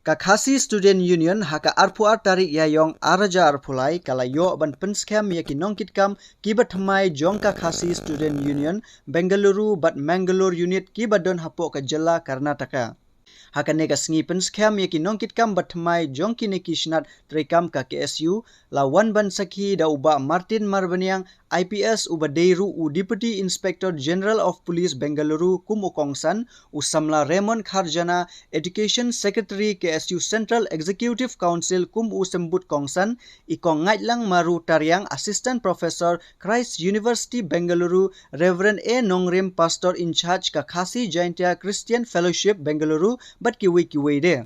Kakasi Student Union haka arpuar tarik yayong araja arpulai kalayo ban penskam yaki nongkitkam kibat hamai jong Kakasi Student Union Bengaluru bat Mangalore unit kibadon hapo ka jela Karnataka. Haka nega sengi penskam yaki nongkitkam bat hamai jong kini kishnat trekam ka KSU lawan ban sakhi da uba Martin Marbaniang IPS uba Deiru u Deputy Inspector General of Police Bengaluru kum ukongsan usamla Raymond Kharjana Education Secretary KSU Central Executive Council kum usembut kongsan ikong ngaitlang maru taryang Assistant Professor Christ University Bengaluru Reverend A Nongrim Pastor in charge Kakasi Jaintia Christian Fellowship Bengaluru bat kiwi de.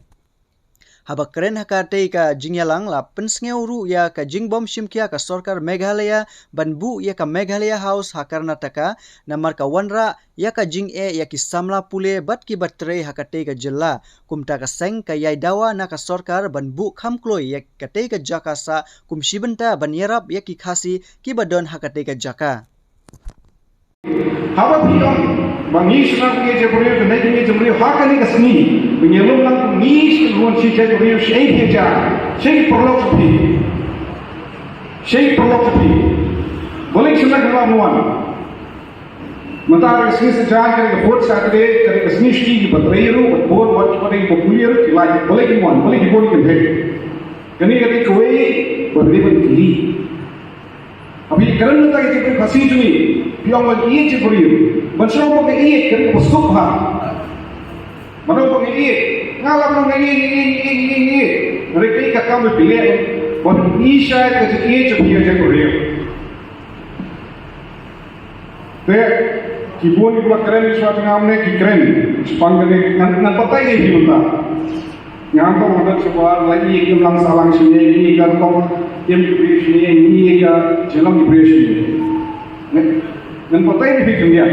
Habak keren hakate ka jingyalang la pensngeuru ya ka jingbom shimkia ka Sarkar Meghalaya banbu ya ka Meghalaya House ha Karnataka namar ka wanra ya ka jing ya ki samla pule bat ki batre hakate ka jilla kumta ka seng ka yai dawa na ka Sarkar banbu khamkloi ya kate ka jakasa kum shibenta banyarap ya ki khasi ki badon hakate ka jaka. Hawa piyong mangish lang ke je buriyo ke nahi ke je buriyo hakani ka sni menyelum lang nish ruan si je buriyo shei pheja shei philosophy boleh sila kala muan mata sni se jaan kare board saturday kare sni ski ki batreiru board watch kare popular ki like boleh ki muan boleh ki board ke bhe kani kare koi boleh ki अभी करण में तक जितने फंसी जुई पियोंग में ये चिपरी बंशों को में ये करें वो सुबह मनो को में ये नाला को में ये मेरे कई का काम में पिले और ये शायद कि ये चिपरी है जो रही है तो किबोनी को करें इस बात में हमने कि करें स्पंदने न पता ही नहीं होता यहाँ तो मदद से बाहर लगी एक लंग सालंग सुनिए ये कर तो ये डिप्रेशन ये का जलम डिप्रेशन नन पता ही नहीं दुनिया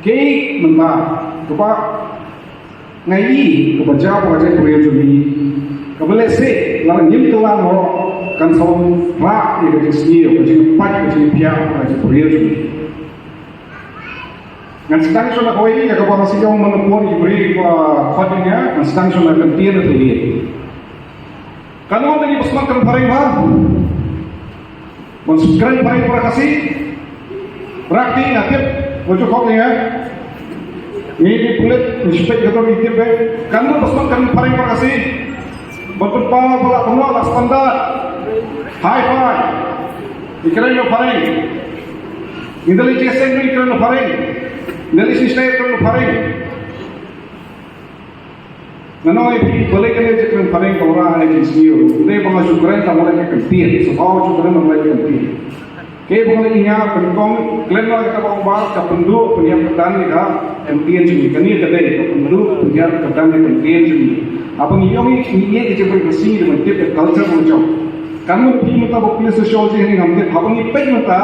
के मंदा कबा नहीं कबजा बजा कोई जो भी कबले से लाल निम तला हो कंसोल रा ये के स्नी हो जो पाट के पिया बजा कोई जो भी ngan sedang sona koi ya kaba masih jauh menepun ibri khotnya ngan sedang sona kentir tu dia kalau tadi besmak kan paring bah mensukran paring prakasi prakti ngakip wajib khotnya ini kulit respect kata ikir be kalau besmak kan paring prakasi berpa bola bola standar high five ikran yo paring indali chesen ikran yo paring Nali sistem itu paling, nanti ini boleh kena jadi paling orang yang senior. Ini bangsa Ukraina tak boleh kempian, sebab Ukraina boleh kempian. Kaya bangsa India penikong, kalian orang kita bangsa kapendu punya petani kah kempian sini. Kini kedai kapendu punya petani kempian sini. Apa ni yang ini kita bersih dengan tiap culture macam. Kamu pergi mata bukti sosial ini hamil. Apa ni pej mata,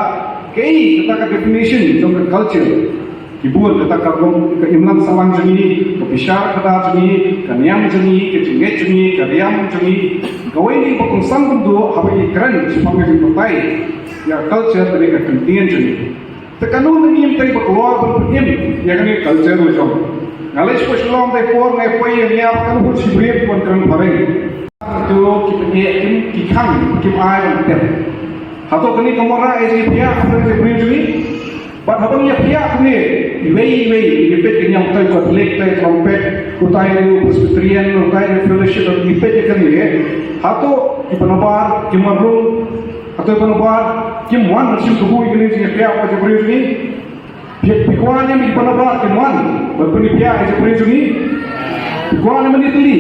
kaya kita definition tentang culture. Ibu kata kalau ke imlan salang jeni, ke bishar kata jeni, ke niam jeni, ke jinget jeni, ke riam jeni. Kau ini bukan sanggup tu, apa ini keren, sebab ini berpai. Ya culture dari kepentingan jeni. Tekanu ini yang tadi berkeluar berpinjam, ya kan ini culture macam. Ngalis pesulong dari por, ngai poi yang niam kan pun sibuk pun keren bareng. Itu kita ni kikang, kimai tem. Atau kini kemana aja dia, apa yang dia jeni? But habang ya pihak ni, iwei ipet yang tay buat lek tay trompet, utai presbyterian, utai fellowship, ipet yang ni, hato ipanabar, kimarung, atau ipanabar, kimuan nasi tubuh ini sih pihak apa jebri ni, pikuan yang ipanabar kimuan, berpeni pihak jebri ni, pikuan yang menituli,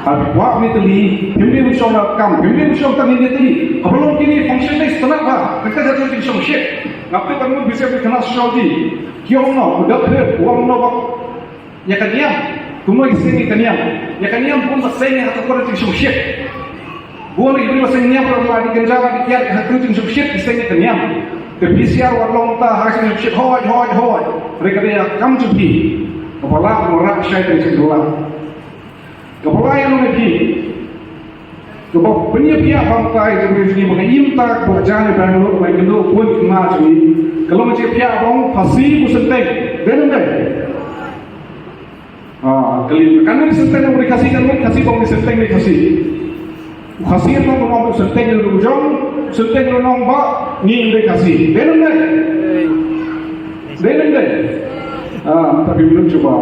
pikuan menituli, himni musyong kam, himni musyong tak menituli, habang kini function ni setengah bah, kita jadi musyong shit. Ngapain kamu bisa berkenal Saudi? Kiong no, udah ber, uang no bak. Ya kaniam, kamu iseng kaniam. Ya kaniam pun masih atau korang tinggal syek. Bukan itu masih niam orang lagi kenjalan dikiar hatu tinggal syek iseng kaniam. Tapi siar warlong ta hasil syek hoi. Mereka dia kamu cuci. Kepala orang syait dari sekolah. Kepala yang lagi. Sebab penyia bangsa itu begini mengaim tak berjalan dengan lu dengan lu pun kena jadi. Kalau macam pihak bang pasti musentek, benar. Kali kan senteng boleh kasih kan kasih bang senteng ni kasih. Kasih tu orang tu senteng ni ujung, senteng ni orang ba ni boleh kasih. Denam deh. Tapi belum coba.